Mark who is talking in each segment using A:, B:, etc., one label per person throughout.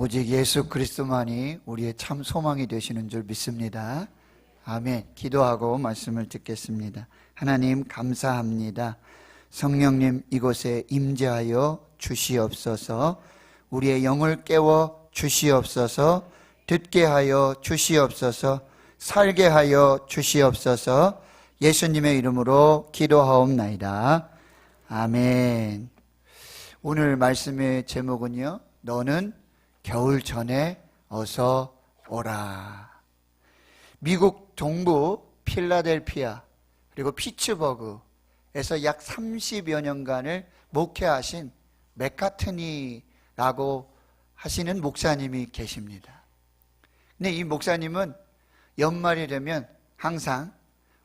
A: 오직 예수 그리스도만이 우리의 참 소망이 되시는 줄 믿습니다. 아멘. 기도하고 말씀을 듣겠습니다. 하나님 감사합니다. 성령님 이곳에 임재하여 주시옵소서. 우리의 영을 깨워 주시옵소서. 듣게 하여 주시옵소서. 살게 하여 주시옵소서. 예수님의 이름으로 기도하옵나이다. 아멘. 오늘 말씀의 제목은요, 너는 겨울 전에 어서 오라. 미국 동부 필라델피아 그리고 피츠버그에서 약 30여 년간을 목회하신 맥카트니라고 하시는 목사님이 계십니다. 근데 이 목사님은 연말이 되면 항상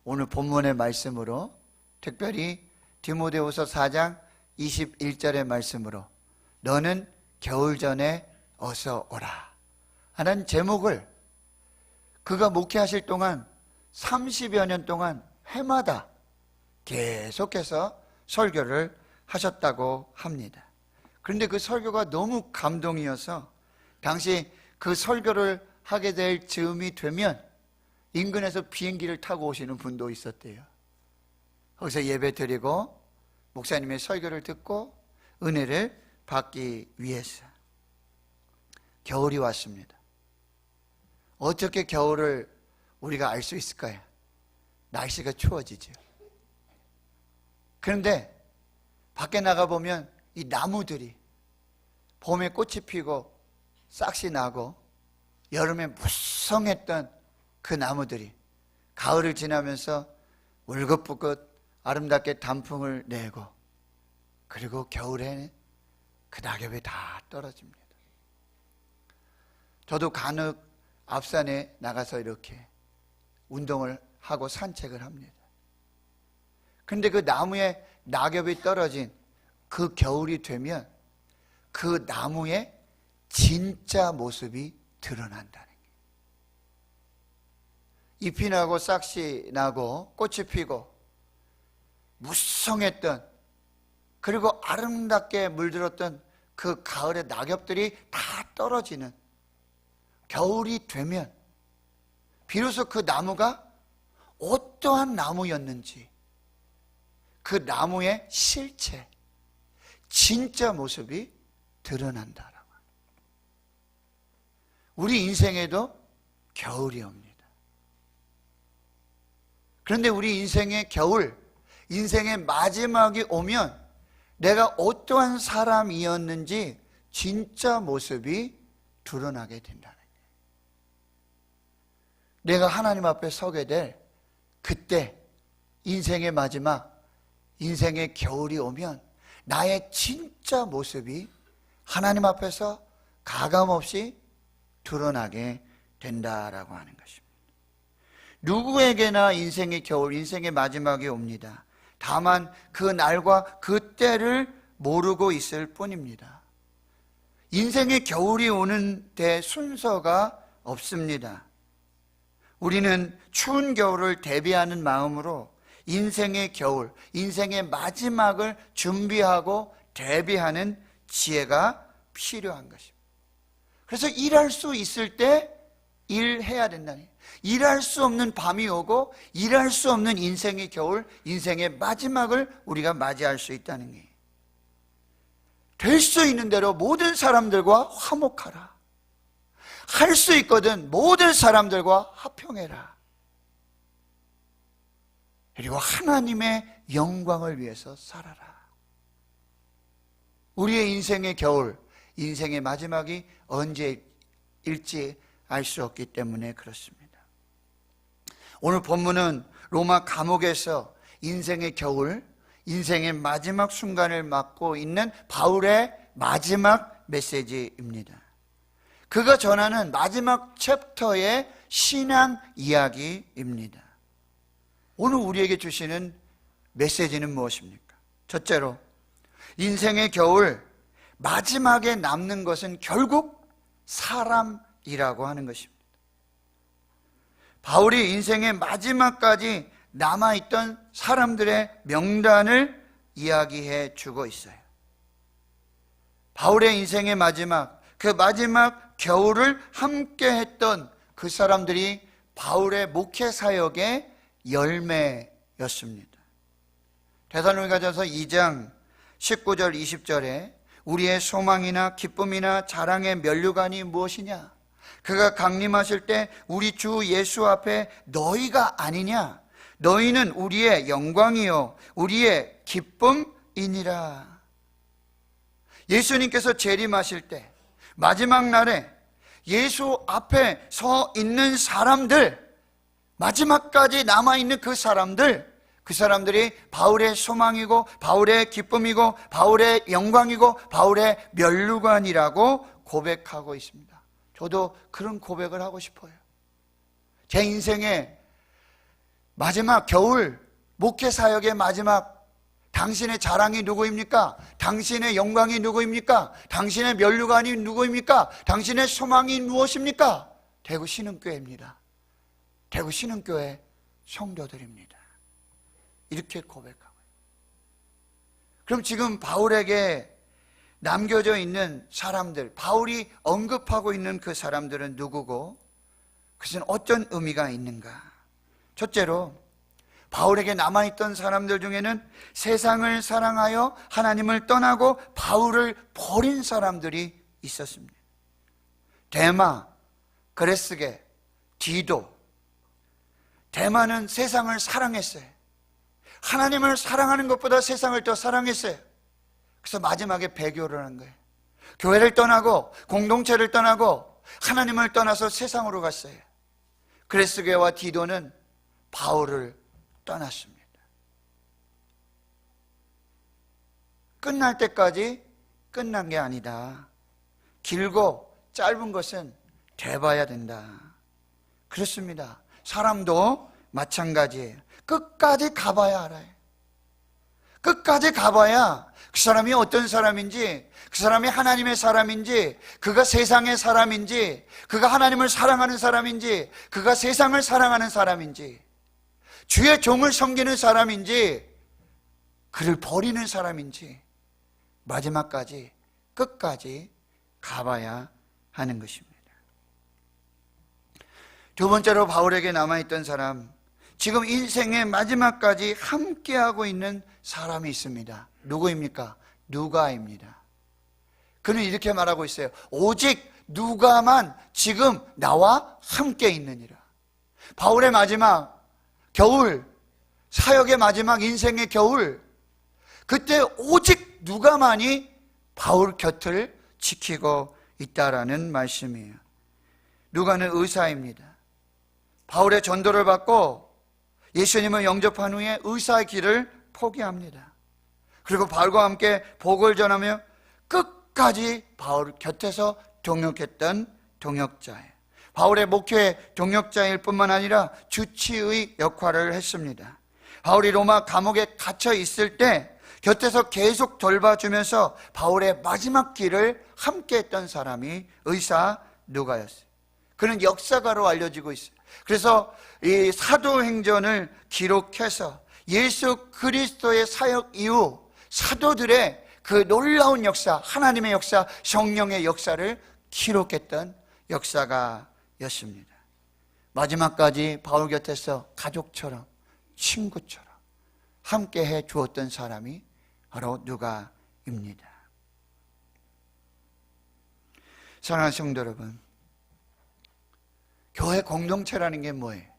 A: 오늘 본문의 말씀으로, 특별히 디모데후서 4장 21절의 말씀으로 너는 겨울 전에 어서 오라 하는 제목을 그가 목회하실 동안 30여 년 동안 해마다 계속해서 설교를 하셨다고 합니다. 그런데 그 설교가 너무 감동이어서 당시 그 설교를 하게 될 즈음이 되면 인근에서 비행기를 타고 오시는 분도 있었대요. 거기서 예배 드리고 목사님의 설교를 듣고 은혜를 받기 위해서. 겨울이 왔습니다. 어떻게 겨울을 우리가 알 수 있을까요? 날씨가 추워지죠. 그런데 밖에 나가보면 이 나무들이 봄에 꽃이 피고 싹이 나고 여름에 무성했던 그 나무들이 가을을 지나면서 울긋불긋 아름답게 단풍을 내고, 그리고 겨울에 그 낙엽이 다 떨어집니다. 저도 간혹 앞산에 나가서 이렇게 운동을 하고 산책을 합니다. 그런데 그 나무에 낙엽이 떨어진 그 겨울이 되면 그 나무의 진짜 모습이 드러난다는 거예요. 잎이 나고 싹이 나고 꽃이 피고 무성했던, 그리고 아름답게 물들었던 그 가을의 낙엽들이 다 떨어지는 겨울이 되면 비로소 그 나무가 어떠한 나무였는지, 그 나무의 실체, 진짜 모습이 드러난다라고. 우리 인생에도 겨울이 옵니다. 그런데 우리 인생의 겨울, 인생의 마지막이 오면 내가 어떠한 사람이었는지 진짜 모습이 드러나게 된다는 거예요. 내가 하나님 앞에 서게 될 그때, 인생의 마지막, 인생의 겨울이 오면 나의 진짜 모습이 하나님 앞에서 가감없이 드러나게 된다라고 하는 것입니다. 누구에게나 인생의 겨울, 인생의 마지막이 옵니다. 다만 그 날과 그 때를 모르고 있을 뿐입니다. 인생의 겨울이 오는 데 순서가 없습니다. 우리는 추운 겨울을 대비하는 마음으로 인생의 겨울, 인생의 마지막을 준비하고 대비하는 지혜가 필요한 것입니다. 그래서 일할 수 있을 때 일해야 된다는 거예요. 일할 수 없는 밤이 오고 일할 수 없는 인생의 겨울, 인생의 마지막을 우리가 맞이할 수 있다는 거예요. 될 수 있는 대로 모든 사람들과 화목하라. 할 수 있거든 모든 사람들과 화평해라. 그리고 하나님의 영광을 위해서 살아라. 우리의 인생의 겨울, 인생의 마지막이 언제일지 알 수 없기 때문에 그렇습니다. 오늘 본문은 로마 감옥에서 인생의 겨울, 인생의 마지막 순간을 맞고 있는 바울의 마지막 메시지입니다. 그가 전하는 마지막 챕터의 신앙 이야기입니다. 오늘 우리에게 주시는 메시지는 무엇입니까? 첫째로, 인생의 겨울, 마지막에 남는 것은 결국 사람이라고 하는 것입니다. 바울이 인생의 마지막까지 남아있던 사람들의 명단을 이야기해 주고 있어요. 바울의 인생의 마지막, 그 마지막 겨울을 함께 했던 그 사람들이 바울의 목회 사역의 열매였습니다. 데살로니가전서 2장 19절 20절에 우리의 소망이나 기쁨이나 자랑의 면류관이 무엇이냐? 그가 강림하실 때 우리 주 예수 앞에 너희가 아니냐? 너희는 우리의 영광이요 우리의 기쁨이니라. 예수님께서 재림하실 때 마지막 날에 예수 앞에 서 있는 사람들, 마지막까지 남아있는 그 사람들이 바울의 소망이고 바울의 기쁨이고 바울의 영광이고 바울의 면류관이라고 고백하고 있습니다. 저도 그런 고백을 하고 싶어요. 제 인생의 마지막 겨울 목회 사역의 마지막, 당신의 자랑이 누구입니까? 당신의 영광이 누구입니까? 당신의 면류관이 누구입니까? 당신의 소망이 무엇입니까? 대구 신흥교회입니다. 대구 신흥교회 성도들입니다. 이렇게 고백하고요. 그럼 지금 바울에게 남겨져 있는 사람들, 바울이 언급하고 있는 그 사람들은 누구고 그것은 어떤 의미가 있는가? 첫째로 바울에게 남아있던 사람들 중에는 세상을 사랑하여 하나님을 떠나고 바울을 버린 사람들이 있었습니다. 데마, 그레스게, 디도. 데마는 세상을 사랑했어요. 하나님을 사랑하는 것보다 세상을 더 사랑했어요. 그래서 마지막에 배교를 한 거예요. 교회를 떠나고 공동체를 떠나고 하나님을 떠나서 세상으로 갔어요. 그레스게와 디도는 바울을 떠났습니다. 끝날 때까지 끝난 게 아니다. 길고 짧은 것은 돼봐야 된다. 그렇습니다. 사람도 마찬가지예요. 끝까지 가봐야 알아요. 끝까지 가봐야 그 사람이 어떤 사람인지, 그 사람이 하나님의 사람인지, 그가 세상의 사람인지, 그가 하나님을 사랑하는 사람인지, 그가 세상을 사랑하는 사람인지, 주의 종을 섬기는 사람인지, 그를 버리는 사람인지 마지막까지 끝까지 가봐야 하는 것입니다. 두 번째로 바울에게 남아있던 사람, 지금 인생의 마지막까지 함께하고 있는 사람이 있습니다. 누구입니까? 누가입니다. 그는 이렇게 말하고 있어요. 오직 누가만 지금 나와 함께 있느니라. 바울의 마지막 겨울, 사역의 마지막 인생의 겨울, 그때 오직 누가만이 바울 곁을 지키고 있다라는 말씀이에요. 누가는 의사입니다. 바울의 전도를 받고 예수님을 영접한 후에 의사의 길을 포기합니다. 그리고 바울과 함께 복을 전하며 끝까지 바울 곁에서 동역했던 동역자예요. 바울의 목회의 동역자일 뿐만 아니라 주치의 역할을 했습니다. 바울이 로마 감옥에 갇혀 있을 때 곁에서 계속 돌봐주면서 바울의 마지막 길을 함께 했던 사람이 의사 누가였어요. 그는 역사가로 알려지고 있어요. 그래서 이 사도행전을 기록해서 예수 그리스도의 사역 이후 사도들의 그 놀라운 역사, 하나님의 역사, 성령의 역사를 기록했던 역사가였습니다. 마지막까지 바울 곁에서 가족처럼, 친구처럼 함께 해 주었던 사람이 바로 누가입니다. 사랑하는 성도 여러분, 교회 공동체라는 게 뭐예요?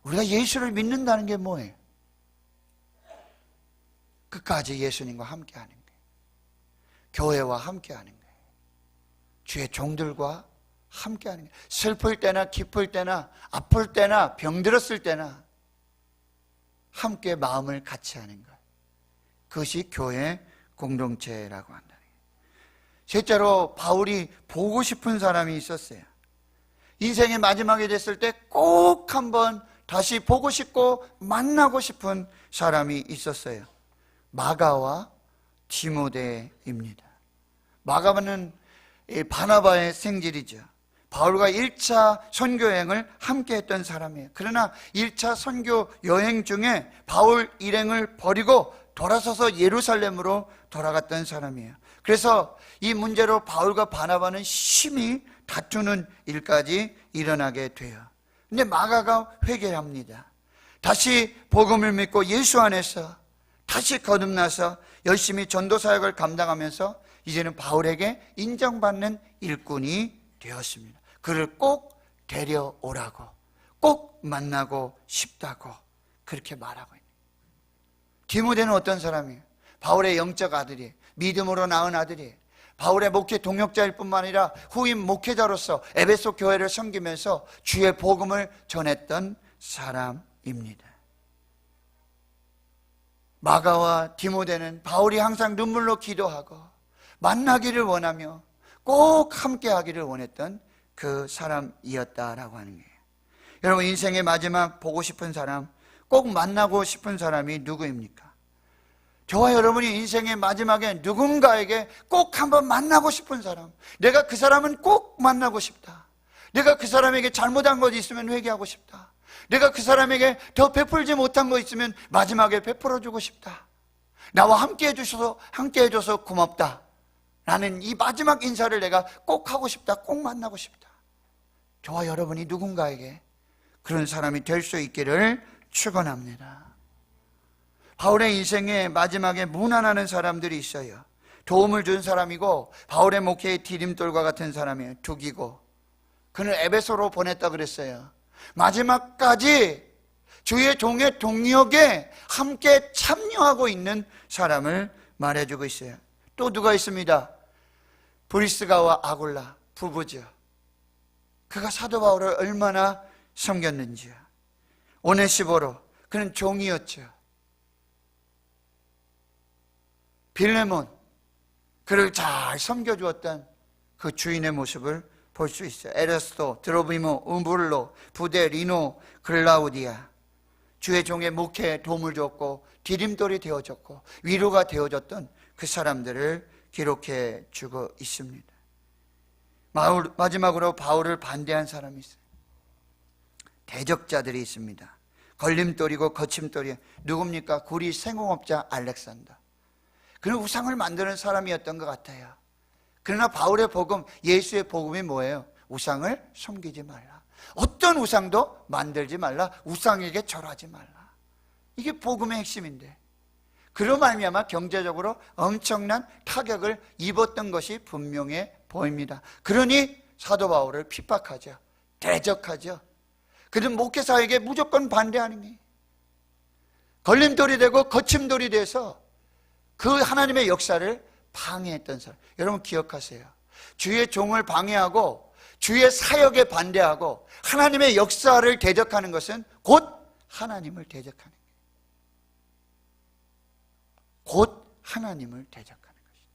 A: 우리가 예수를 믿는다는 게 뭐예요? 끝까지 예수님과 함께하는 거예요. 교회와 함께하는 거예요. 주의 종들과 함께하는 거예요. 슬플 때나 기쁠 때나 아플 때나 병들었을 때나 함께 마음을 같이 하는 것, 그것이 교회 공동체라고 한다는 거예요. 실제로 바울이 보고 싶은 사람이 있었어요. 인생의 마지막이 됐을 때 꼭 한번 다시 보고 싶고 만나고 싶은 사람이 있었어요. 마가와 디모데입니다. 마가는 바나바의 생질이죠. 바울과 1차 선교여행을 함께 했던 사람이에요. 그러나 1차 선교 여행 중에 바울 일행을 버리고 돌아서서 예루살렘으로 돌아갔던 사람이에요. 그래서 이 문제로 바울과 바나바는 심히 다투는 일까지 일어나게 돼요. 근데 마가가 회개합니다. 다시 복음을 믿고 예수 안에서 다시 거듭나서 열심히 전도 사역을 감당하면서 이제는 바울에게 인정받는 일꾼이 되었습니다. 그를 꼭 데려오라고, 꼭 만나고 싶다고 그렇게 말하고 있는 거예요. 디모데는 어떤 사람이에요? 바울의 영적 아들이에요. 믿음으로 낳은 아들이에요. 바울의 목회 동역자일 뿐만 아니라 후임 목회자로서 에베소 교회를 섬기면서 주의 복음을 전했던 사람입니다. 마가와 디모데는 바울이 항상 눈물로 기도하고 만나기를 원하며 꼭 함께 하기를 원했던 그 사람이었다라고 하는 거예요. 여러분, 인생의 마지막 보고 싶은 사람, 꼭 만나고 싶은 사람이 누구입니까? 저와 여러분이 인생의 마지막에 누군가에게 꼭 한번 만나고 싶은 사람, 내가 그 사람은 꼭 만나고 싶다, 내가 그 사람에게 잘못한 것 있으면 회개하고 싶다, 내가 그 사람에게 더 베풀지 못한 거 있으면 마지막에 베풀어주고 싶다, 나와 함께 해줘서 고맙다, 나는 이 마지막 인사를 내가 꼭 하고 싶다, 꼭 만나고 싶다. 저와 여러분이 누군가에게 그런 사람이 될 수 있기를 축원합니다. 바울의 인생에 마지막에 무난하는 사람들이 있어요. 도움을 준 사람이고 바울의 목회의 디딤돌과 같은 사람이에요. 두기고, 그는 에베소로 보냈다 그랬어요. 마지막까지 주의 종의 동역에 함께 참여하고 있는 사람을 말해주고 있어요. 또 누가 있습니다. 브리스가와 아굴라 부부죠. 그가 사도 바울을 얼마나 섬겼는지요. 오네시보로, 그는 종이었죠. 빌레몬, 그를 잘 섬겨주었던 그 주인의 모습을 볼 수 있어요. 에레스토, 드로비모, 음불로, 부데, 리노, 글라우디아, 주의 종의 목회에 도움을 줬고 디딤돌이 되어줬고 위로가 되어줬던 그 사람들을 기록해 주고 있습니다. 마지막으로 바울을 반대한 사람이 있어요. 대적자들이 있습니다. 걸림돌이고 거침돌이. 누굽니까? 구리 생공업자 알렉산더. 그는 우상을 만드는 사람이었던 것 같아요. 그러나 바울의 복음, 예수의 복음이 뭐예요? 우상을 섬기지 말라, 어떤 우상도 만들지 말라, 우상에게 절하지 말라. 이게 복음의 핵심인데, 그로 말미암아 경제적으로 엄청난 타격을 입었던 것이 분명해 보입니다. 그러니 사도 바울을 핍박하죠. 대적하죠. 그는 목회사에게 무조건 반대하는 게 걸림돌이 되고 거침돌이 돼서 그 하나님의 역사를 방해했던 사람. 여러분 기억하세요. 주의 종을 방해하고 주의 사역에 반대하고 하나님의 역사를 대적하는 것은 곧 하나님을 대적하는 거예요. 곧 하나님을 대적하는 것이다.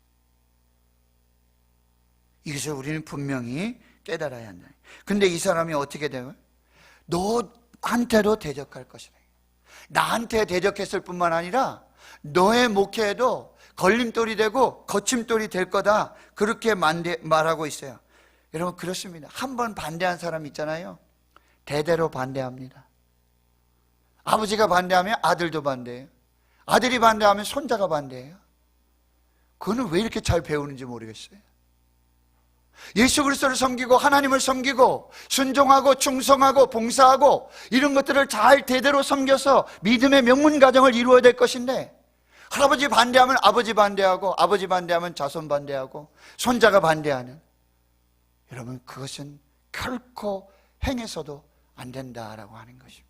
A: 이것을 우리는 분명히 깨달아야 한다. 근데 이 사람이 어떻게 돼요? 너한테도 대적할 것이다. 나한테 대적했을 뿐만 아니라 너의 목회에도 걸림돌이 되고 거침돌이 될 거다, 그렇게 말하고 있어요. 여러분 그렇습니다. 한 번 반대한 사람 있잖아요, 대대로 반대합니다. 아버지가 반대하면 아들도 반대해요. 아들이 반대하면 손자가 반대해요. 그거는 왜 이렇게 잘 배우는지 모르겠어요. 예수 그리스도를 섬기고 하나님을 섬기고 순종하고 충성하고 봉사하고 이런 것들을 잘 대대로 섬겨서 믿음의 명문 가정을 이루어야 될 것인데, 할아버지 반대하면 아버지 반대하고, 아버지 반대하면 자손 반대하고, 손자가 반대하는, 여러분 그것은 결코 행해서도 안 된다라고 하는 것입니다.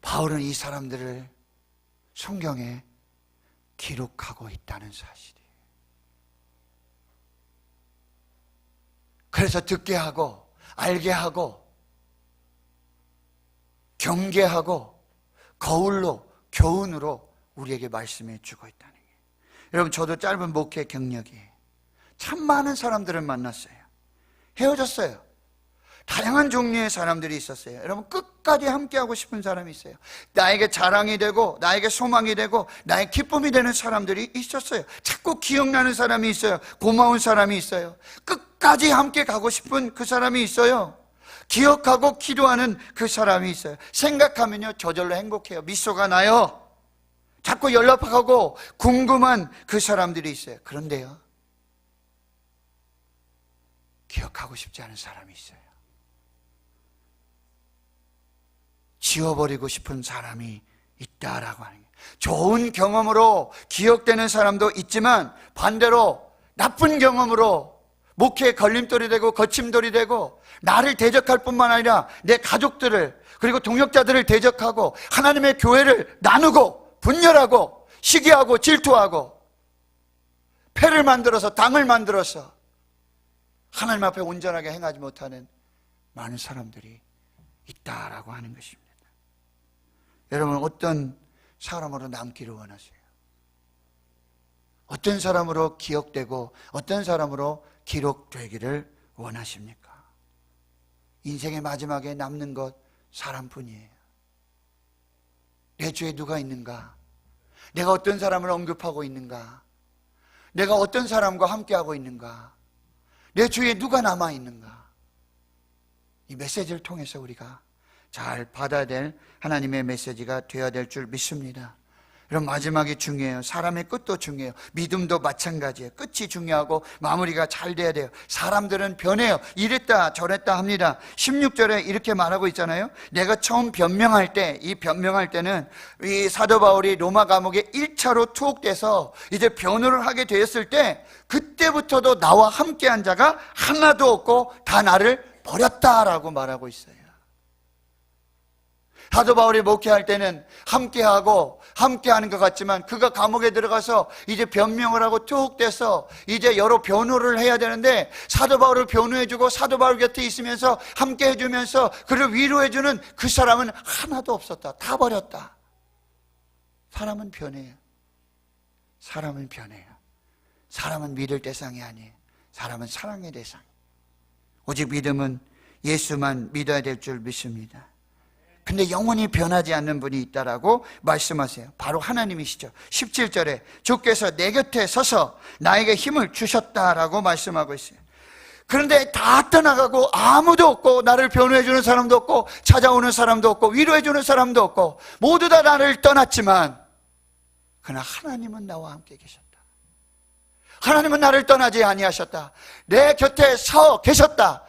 A: 바울은 이 사람들을 성경에 기록하고 있다는 사실이에요. 그래서 듣게 하고 알게 하고 경계하고 거울로 교훈으로 우리에게 말씀해 주고 있다는 거예요. 여러분 저도 짧은 목회 경력이 참 많은 사람들을 만났어요. 헤어졌어요. 다양한 종류의 사람들이 있었어요. 여러분 끝까지 함께하고 싶은 사람이 있어요. 나에게 자랑이 되고 나에게 소망이 되고 나의 기쁨이 되는 사람들이 있었어요. 자꾸 기억나는 사람이 있어요. 고마운 사람이 있어요. 끝까지 함께 가고 싶은 그 사람이 있어요. 기억하고 기도하는 그 사람이 있어요. 생각하면요 저절로 행복해요. 미소가 나요. 자꾸 연락하고 궁금한 그 사람들이 있어요. 그런데요, 기억하고 싶지 않은 사람이 있어요. 지워버리고 싶은 사람이 있다라고 하는 거예요. 좋은 경험으로 기억되는 사람도 있지만 반대로 나쁜 경험으로 목회에 걸림돌이 되고 거침돌이 되고 나를 대적할 뿐만 아니라 내 가족들을 그리고 동역자들을 대적하고 하나님의 교회를 나누고 분열하고 시기하고 질투하고 패를 만들어서 당을 만들어서 하나님 앞에 온전하게 행하지 못하는 많은 사람들이 있다라고 하는 것입니다. 여러분, 어떤 사람으로 남기를 원하세요? 어떤 사람으로 기억되고 어떤 사람으로 기록되기를 원하십니까? 인생의 마지막에 남는 것 사람뿐이에요. 내 주위에 누가 있는가? 내가 어떤 사람을 언급하고 있는가? 내가 어떤 사람과 함께하고 있는가? 내 주위에 누가 남아있는가? 이 메시지를 통해서 우리가 잘 받아야 될 하나님의 메시지가 되어야 될 줄 믿습니다. 여러분, 마지막이 중요해요. 사람의 끝도 중요해요. 믿음도 마찬가지예요. 끝이 중요하고 마무리가 잘 돼야 돼요. 사람들은 변해요. 이랬다 저랬다 합니다. 16절에 이렇게 말하고 있잖아요. 내가 처음 변명할 때, 이 변명할 때는 이 사도 바울이 로마 감옥에 1차로 투옥돼서 이제 변호를 하게 되었을 때 그때부터도 나와 함께한 자가 하나도 없고 다 나를 버렸다라고 말하고 있어요. 사도 바울이 목회할 때는 함께하는 것 같지만 그가 감옥에 들어가서 이제 변명을 하고 투옥돼서 이제 여러 변호를 해야 되는데 사도 바울을 변호해주고 사도 바울 곁에 있으면서 함께 해주면서 그를 위로해주는 그 사람은 하나도 없었다. 다 버렸다. 사람은 변해요. 사람은 변해요. 사람은 믿을 대상이 아니에요. 사람은 사랑의 대상. 오직 믿음은 예수만 믿어야 될 줄 믿습니다. 근데 영원히 변하지 않는 분이 있다라고 말씀하세요. 바로 하나님이시죠. 17절에 주께서 내 곁에 서서 나에게 힘을 주셨다라고 말씀하고 있어요. 그런데 다 떠나가고 아무도 없고 나를 변호해 주는 사람도 없고 찾아오는 사람도 없고 위로해 주는 사람도 없고 모두 다 나를 떠났지만 그러나 하나님은 나와 함께 계셨다. 하나님은 나를 떠나지 아니하셨다. 내 곁에 서 계셨다.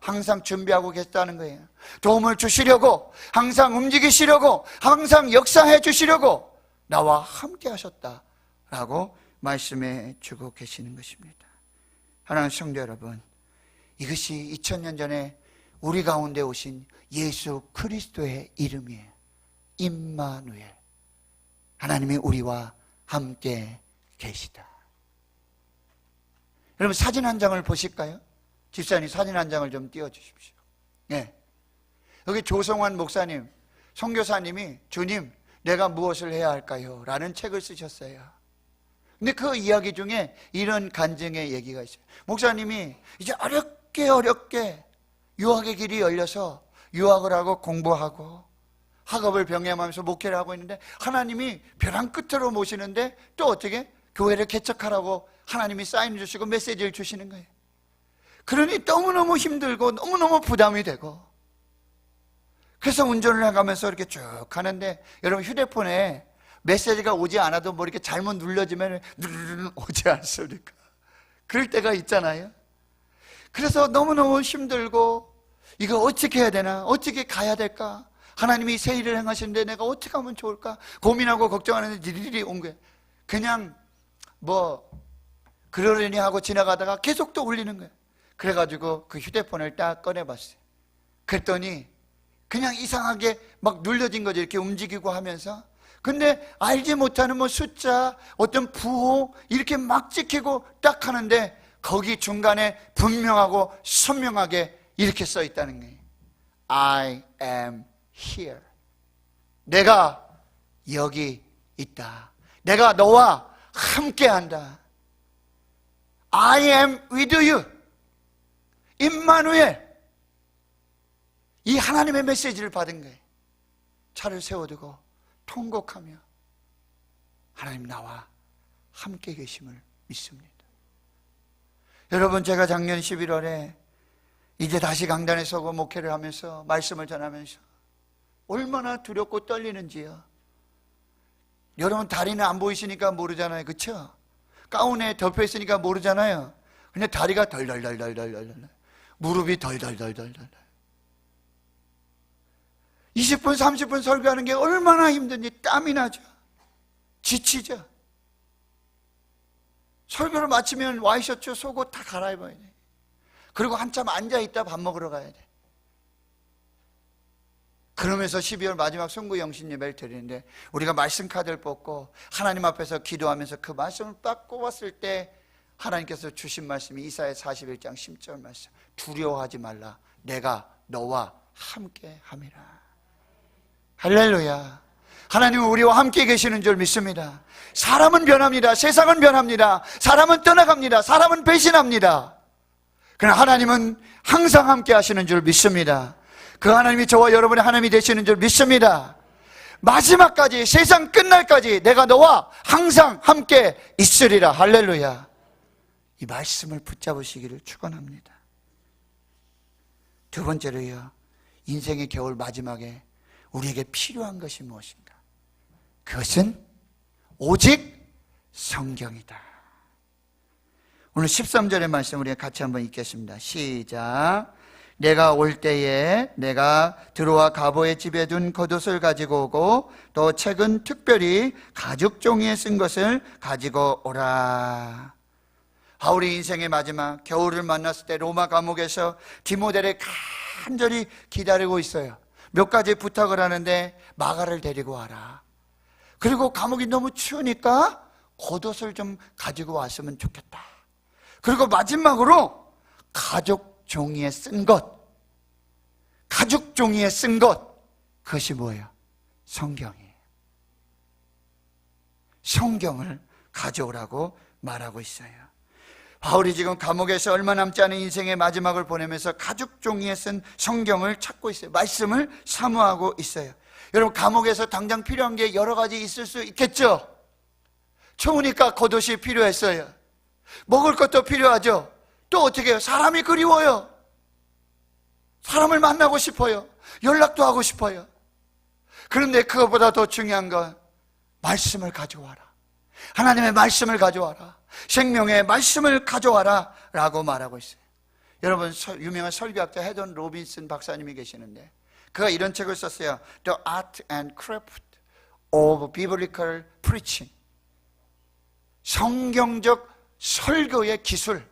A: 항상 준비하고 계셨다는 거예요. 도움을 주시려고, 항상 움직이시려고, 항상 역사해 주시려고 나와 함께 하셨다라고 말씀해 주고 계시는 것입니다. 하나님 성도 여러분, 이것이 2000년 전에 우리 가운데 오신 예수 그리스도의 이름이에요. 임마누엘. 하나님이 우리와 함께 계시다. 여러분, 사진 한 장을 보실까요? 집사님, 사진 한 장을 좀 띄워주십시오. 네. 여기 조성환 목사님, 선교사님이 주님, 내가 무엇을 해야 할까요? 라는 책을 쓰셨어요. 근데 그 이야기 중에 이런 간증의 얘기가 있어요. 목사님이 이제 어렵게 유학의 길이 열려서 유학을 하고 공부하고 학업을 병행하면서 목회를 하고 있는데 하나님이 벼랑 끝으로 모시는데 또 어떻게 교회를 개척하라고 하나님이 사인을 주시고 메시지를 주시는 거예요. 그러니 너무너무 힘들고 너무너무 부담이 되고 그래서 운전을 해가면서 이렇게 쭉 가는데 여러분 휴대폰에 메시지가 오지 않아도 뭐 이렇게 잘못 눌러지면 누르르 오지 않습니까? 그럴 때가 있잖아요. 그래서 너무너무 힘들고 이거 어떻게 해야 되나? 어떻게 가야 될까? 하나님이 새 일을 행하시는데 내가 어떻게 하면 좋을까? 고민하고 걱정하는데 일이 온 거예요. 그냥 뭐 그러려니 하고 지나가다가 계속 또 울리는 거예요. 그래가지고 그 휴대폰을 딱 꺼내봤어요. 그랬더니 그냥 이상하게 막 눌려진 거죠. 이렇게 움직이고 하면서. 근데 알지 못하는 뭐 숫자, 어떤 부호 이렇게 막 찍히고 딱 하는데 거기 중간에 분명하고 선명하게 이렇게 써 있다는 거예요. I am here. 내가 여기 있다. 내가 너와 함께한다. I am with you. 임마누엘. 이 하나님의 메시지를 받은 거예요. 차를 세워두고 통곡하며 하나님 나와 함께 계심을 믿습니다. 여러분, 제가 작년 11월에 이제 다시 강단에 서고 목회를 하면서 말씀을 전하면서 얼마나 두렵고 떨리는지요. 여러분 다리는 안 보이시니까 모르잖아요. 그렇죠? 가운에 덮여 있으니까 모르잖아요. 근데 다리가 덜덜덜덜덜덜, 무릎이 덜덜덜덜덜. 20분 30분 설교하는 게 얼마나 힘든지 땀이 나죠. 지치죠. 설교를 마치면 와이셔츠 속옷 다 갈아입어야 돼. 그리고 한참 앉아있다 밥 먹으러 가야 돼. 그러면서 12월 마지막 송구 영신 예배를 드리는데 우리가 말씀 카드를 뽑고 하나님 앞에서 기도하면서 그 말씀을 딱 꼽았을 때 하나님께서 주신 말씀이 이사야 41장 10절 말씀, 두려워하지 말라, 내가 너와 함께 함이라. 할렐루야. 하나님은 우리와 함께 계시는 줄 믿습니다. 사람은 변합니다. 세상은 변합니다. 사람은 떠나갑니다. 사람은 배신합니다. 그러나 하나님은 항상 함께 하시는 줄 믿습니다. 그 하나님이 저와 여러분의 하나님이 되시는 줄 믿습니다. 마지막까지, 세상 끝날까지 내가 너와 항상 함께 있으리라. 할렐루야. 이 말씀을 붙잡으시기를 축원합니다. 두 번째로요, 인생의 겨울 마지막에 우리에게 필요한 것이 무엇인가? 그것은 오직 성경이다. 오늘 13절의 말씀 우리가 같이 한번 읽겠습니다. 시작. 내가 올 때에 내가 들어와 가보의 집에 둔 겉옷을 가지고 오고 또 책은 특별히 가죽 종이에 쓴 것을 가지고 오라. 바울이 인생의 마지막 겨울을 만났을 때 로마 감옥에서 디모데를 간절히 기다리고 있어요. 몇 가지 부탁을 하는데 마가를 데리고 와라. 그리고 감옥이 너무 추우니까 겉옷을 좀 가지고 왔으면 좋겠다. 그리고 마지막으로 가죽 종이에 쓴 것, 가죽 종이에 쓴 것, 그것이 뭐예요? 성경이에요. 성경을 가져오라고 말하고 있어요. 바울이 지금 감옥에서 얼마 남지 않은 인생의 마지막을 보내면서 가죽 종이에 쓴 성경을 찾고 있어요. 말씀을 사모하고 있어요. 여러분, 감옥에서 당장 필요한 게 여러 가지 있을 수 있겠죠? 추우니까 겉옷이 필요했어요. 먹을 것도 필요하죠. 또 어떻게 해요? 사람이 그리워요. 사람을 만나고 싶어요. 연락도 하고 싶어요. 그런데 그것보다 더 중요한 건 말씀을 가져와라. 하나님의 말씀을 가져와라. 생명의 말씀을 가져와라 라고 말하고 있어요. 여러분, 유명한 설교학자 헤던 로빈슨 박사님이 계시는데 그가 이런 책을 썼어요. The Art and Craft of Biblical Preaching. 성경적 설교의 기술,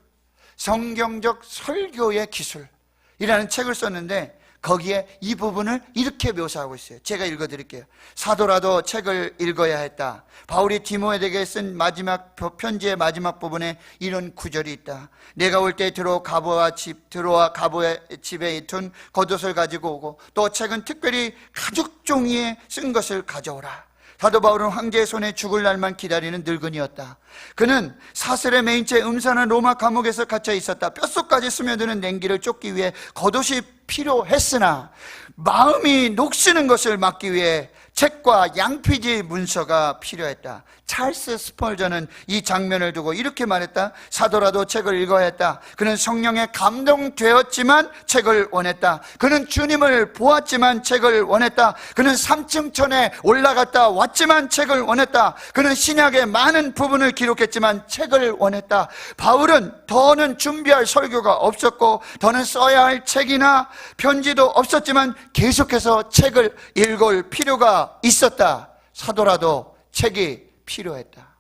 A: 성경적 설교의 기술이라는 책을 썼는데 거기에 이 부분을 이렇게 묘사하고 있어요. 제가 읽어드릴게요. 사도라도 책을 읽어야 했다. 바울이 디모데에게 쓴 마지막 편지의 마지막 부분에 이런 구절이 있다. 내가 올 때 들어와 가보의 집에 둔 겉옷을 가지고 오고 또 책은 특별히 가죽 종이에 쓴 것을 가져오라. 사도 바울은 황제의 손에 죽을 날만 기다리는 늙은이였다. 그는 사슬에 매인 채 음산한 로마 감옥에서 갇혀 있었다. 뼛속까지 스며드는 냉기를 쫓기 위해 겉옷이 필요했으나 마음이 녹시는 것을 막기 위해 책과 양피지 문서가 필요했다. 찰스 스펄전은 이 장면을 두고 이렇게 말했다. 사도라도 책을 읽어야 했다. 그는 성령에 감동되었지만 책을 원했다. 그는 주님을 보았지만 책을 원했다. 그는 3층 천에 올라갔다 왔지만 책을 원했다. 그는 신약의 많은 부분을 기록했지만 책을 원했다. 바울은 더는 준비할 설교가 없었고 더는 써야 할 책이나 편지도 없었지만 계속해서 책을 읽을 필요가 있었다. 사도라도 책이 필요했다.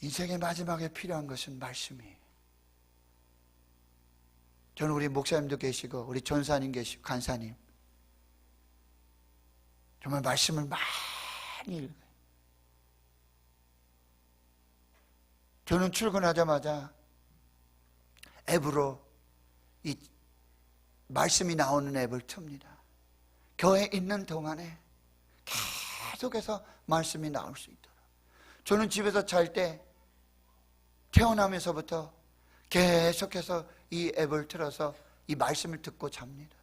A: 인생의 마지막에 필요한 것은 말씀이에요. 저는 우리 목사님도 계시고 우리 전사님 계시고 간사님 정말 말씀을 많이 읽어요. 저는 출근하자마자 앱으로 이 말씀이 나오는 앱을 틉니다. 교회에 있는 동안에 계속해서 말씀이 나올 수 있도록. 저는 집에서 잘 때 태어나면서부터 계속해서 이 앱을 틀어서 이 말씀을 듣고 잡니다.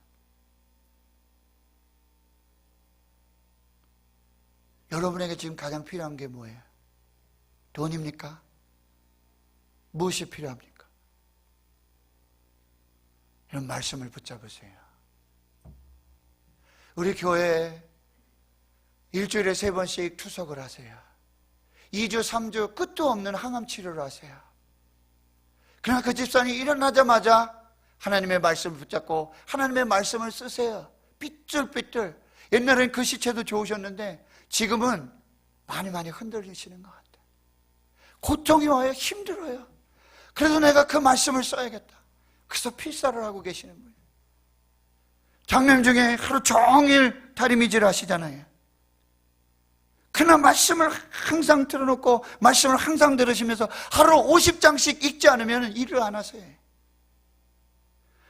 A: 여러분에게 지금 가장 필요한 게 뭐예요? 돈입니까? 무엇이 필요합니까? 이런 말씀을 붙잡으세요. 우리 교회에 일주일에 3번씩 투석을 하세요. 2주, 3주 끝도 없는 항암 치료를 하세요. 그러나 그 집사님이 일어나자마자 하나님의 말씀을 붙잡고 하나님의 말씀을 쓰세요. 삐뚤삐뚤. 옛날엔 글씨체도 좋으셨는데 지금은 많이 흔들리시는 것 같아요. 고통이 와요. 힘들어요. 그래도 내가 그 말씀을 써야겠다. 그래서 필사를 하고 계시는 거예요. 장님 중에 하루 종일 다리미질 하시잖아요. 그러나 말씀을 항상 틀어놓고 말씀을 항상 들으시면서 하루 50장씩 읽지 않으면 일을 안 하세요.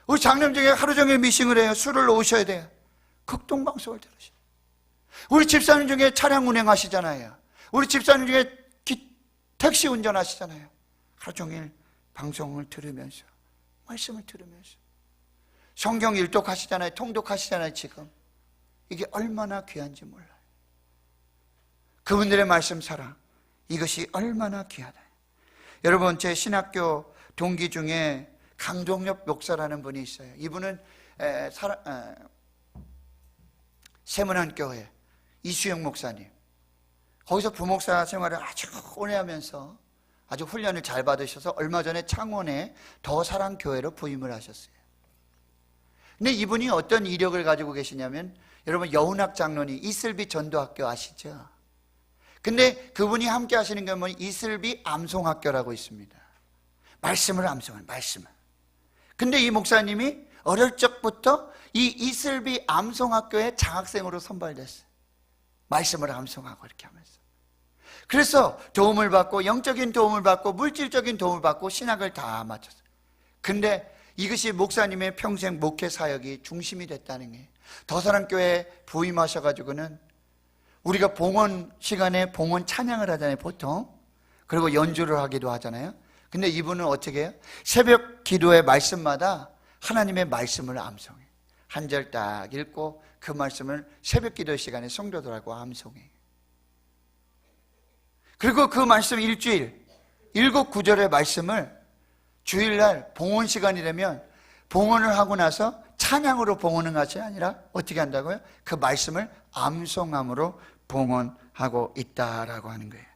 A: 우리 장님 중에 하루 종일 미싱을 해요. 술을 놓으셔야 돼요. 극동방송을 들으셔요. 우리 집사님 중에 차량 운행하시잖아요. 우리 집사님 중에 택시 운전하시잖아요. 하루 종일 방송을 들으면서 말씀을 들으면서 성경 일독하시잖아요. 통독하시잖아요. 지금 이게 얼마나 귀한지 몰라요. 그분들의 말씀 사랑, 이것이 얼마나 귀하다. 여러분, 제 신학교 동기 중에 강동엽 목사라는 분이 있어요. 이분은 세문안교회 이수영 목사님, 거기서 부목사 생활을 아주 오래 하면서 아주 훈련을 잘 받으셔서 얼마 전에 창원에 더사랑교회로 부임을 하셨어요. 근데 이분이 어떤 이력을 가지고 계시냐면, 여러분 여운학 장로님 이슬비 전도학교 아시죠? 근데 그분이 함께 하시는 게 뭐냐면 이슬비 암송학교라고 있습니다. 말씀을 암송하는, 말씀을. 근데 이 목사님이 어릴 적부터 이 이슬비 암송학교의 장학생으로 선발됐어요. 말씀을 암송하고 이렇게 하면서. 그래서 도움을 받고, 영적인 도움을 받고, 물질적인 도움을 받고 신학을 다 마쳤어요. 근데 이것이 목사님의 평생 목회 사역이 중심이 됐다는 게, 더사랑교회에 부임하셔가지고는 우리가 봉헌 시간에 봉헌 찬양을 하잖아요, 보통. 그리고 연주를 하기도 하잖아요. 근데 이분은 어떻게 해요? 새벽 기도의 말씀마다 하나님의 말씀을 암송해요. 한 절 딱 읽고 그 말씀을 새벽 기도 시간에 성도들하고 암송해요. 그리고 그 말씀 일주일 7구절의 말씀을 주일날 봉헌 시간이 되면 봉헌을 하고 나서 찬양으로 봉헌하는 것이 아니라 어떻게 한다고요? 그 말씀을 암송함으로 봉헌하고 있다라고 하는 거예요.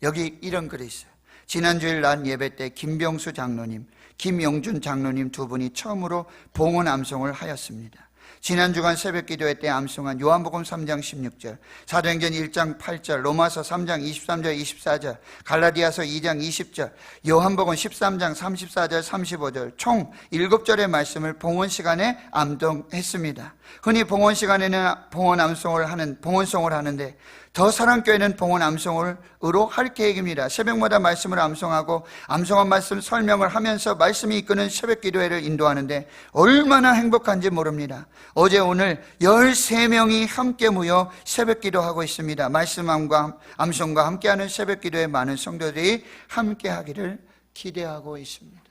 A: 여기 이런 글이 있어요. 지난주일 난 예배 때 김병수 장로님, 김용준 장로님 두 분이 처음으로 봉헌 암송을 하였습니다. 지난 주간 새벽 기도회 때 암송한 요한복음 3장 16절, 사도행전 1장 8절, 로마서 3장 23절 24절, 갈라디아서 2장 20절, 요한복음 13장 34절 35절 총 7절의 말씀을 봉헌 시간에 암송했습니다. 흔히 봉헌 시간에는 봉헌 암송을 봉헌송을 하는데 더사랑교회는 봉헌 암송으로 할 계획입니다. 새벽마다 말씀을 암송하고 암송한 말씀 설명을 하면서 말씀이 이끄는 새벽 기도회를 인도하는데 얼마나 행복한지 모릅니다. 어제 오늘 13명이 함께 모여 새벽 기도하고 있습니다. 말씀과 암송과 함께하는 새벽 기도에 많은 성도들이 함께하기를 기대하고 있습니다.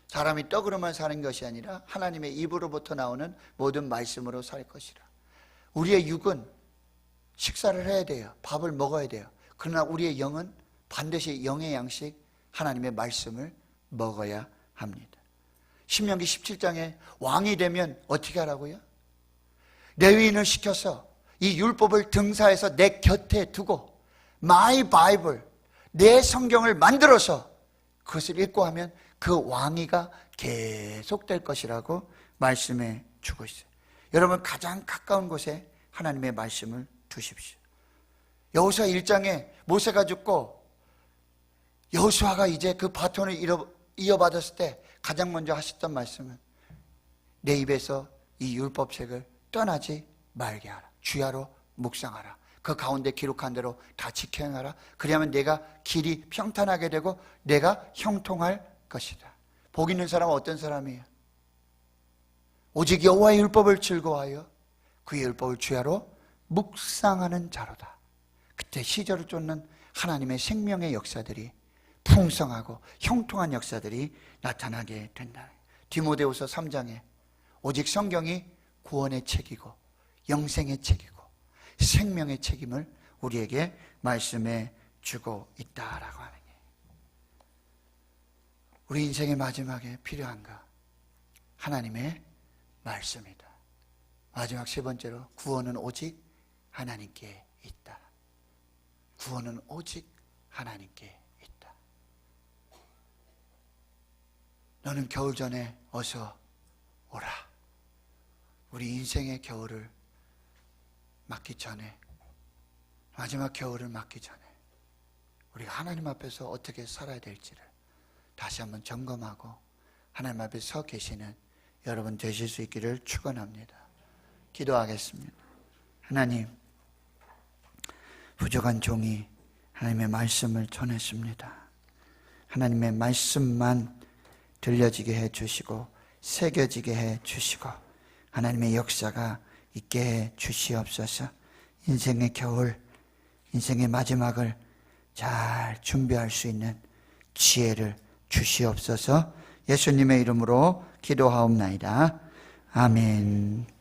A: 사람이 떡으로만 사는 것이 아니라 하나님의 입으로부터 나오는 모든 말씀으로 살 것이라. 우리의 육은 식사를 해야 돼요. 밥을 먹어야 돼요. 그러나 우리의 영은 반드시 영의 양식, 하나님의 말씀을 먹어야 합니다. 신명기 17장에 왕이 되면 어떻게 하라고요? 레위인을 시켜서 이 율법을 등사해서 내 곁에 두고 My Bible, 내 성경을 만들어서 그것을 읽고 하면 그 왕위가 계속될 것이라고 말씀해 주고 있어요. 여러분, 가장 가까운 곳에 하나님의 말씀을 두십시오. 여호수아 1장에 모세가 죽고 여호수아가 이제 그 바톤을 이어받았을 때 가장 먼저 하셨던 말씀은 내 입에서 이 율법책을 떠나지 말게 하라. 주야로 묵상하라. 그 가운데 기록한 대로 다 지켜 행하라. 그리하면 내가 길이 평탄하게 되고 내가 형통할 것이다. 복 있는 사람은 어떤 사람이에요? 오직 여호와의 율법을 즐거워하여 그의 율법을 주야로 묵상하는 자로다. 그때 시절을 쫓는 하나님의 생명의 역사들이 풍성하고 형통한 역사들이 나타나게 된다. 디모데후서 3장에 오직 성경이 구원의 책이고 영생의 책이고 생명의 책임을 우리에게 말씀해 주고 있다라고 하는 게, 우리 인생의 마지막에 필요한가? 하나님의 말씀이다. 마지막 세 번째로, 구원은 오직 하나님께 있다. 구원은 오직 하나님께 있다. 너는 겨울 전에 어서 오라. 우리 인생의 겨울을 맞기 전에, 마지막 겨울을 맞기 전에 우리가 하나님 앞에서 어떻게 살아야 될지를 다시 한번 점검하고 하나님 앞에 서 계시는 여러분 되실 수 있기를 축원합니다. 기도하겠습니다. 하나님, 부족한 종이 하나님의 말씀을 전했습니다. 하나님의 말씀만 들려지게 해주시고 새겨지게 해주시고 하나님의 역사가 있게 해주시옵소서. 인생의 겨울, 인생의 마지막을 잘 준비할 수 있는 지혜를 주시옵소서. 예수님의 이름으로 기도하옵나이다. 아멘.